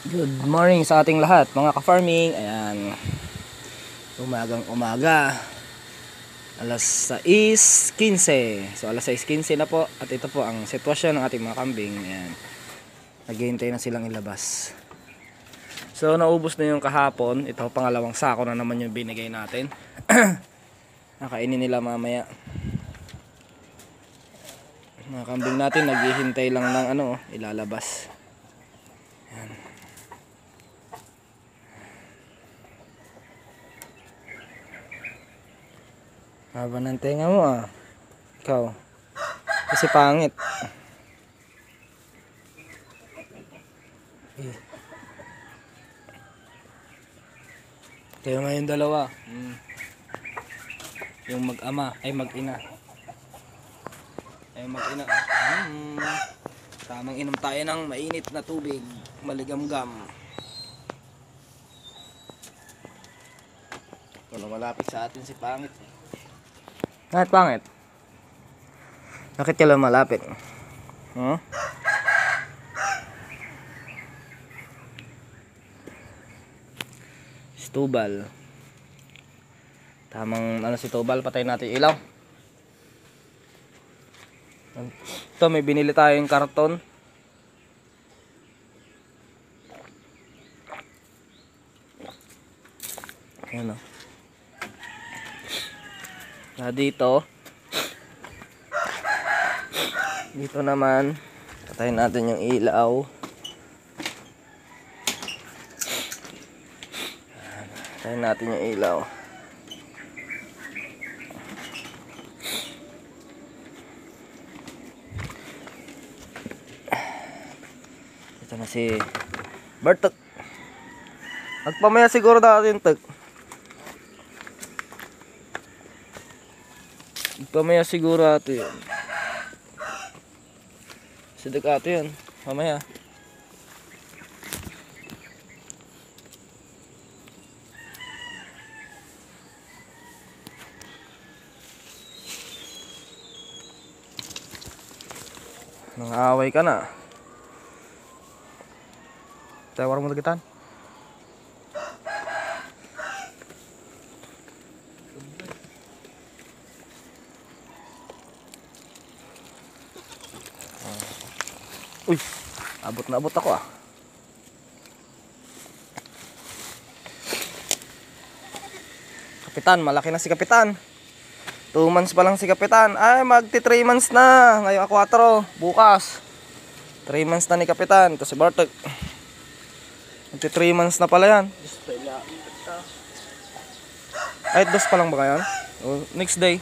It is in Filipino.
Good morning sa ating lahat mga ka-farming. Ayan, umagang umaga, alas 6:15. So alas 6:15 na po. At ito po ang sitwasyon ng ating mga kambing. Ayan, naghihintay na silang ilabas. So naubos na yung kahapon. Ito pangalawang sako na naman yung binigay natin. Nakainin nila mamaya. Mga kambing natin naghihintay lang ng ilalabas. Ayan. Haba ng tenga mo ah. Ikaw. Kasi pangit. Kayo ngayon dalawa. Yung mag-ama ay mag-ina. Ay mag-ina. Tamang inom tayo ng mainit na tubig. Maligamgam. Wala malapit sa atin si pangit. Bakit pangit? Bakit ka lang malapit? Huh? Tubal. Tamang si Tubal, patayin natin ilaw. Ito may binili tayong karton. Ayan o. Dito naman patayin natin yung ilaw. Patayin natin yung ilaw. Ito na si Bartok. Magpamaya siguro natin tag. Pamaya siguro ato yun. Sidik ato yun. Mamaya. Nang-aaway ka na. Tawar mo lagitan. Uy, abot na abot ako ah. Kapitan, malaki na si Kapitan. 2 months pa lang si Kapitan. Ay, magti 3 months na. Ngayon 4, bukas. 3 months na ni Kapitan. Ito si Bartok. Magti 3 months na pala yan. Ay, 2 pa lang ba kayan? O, next day.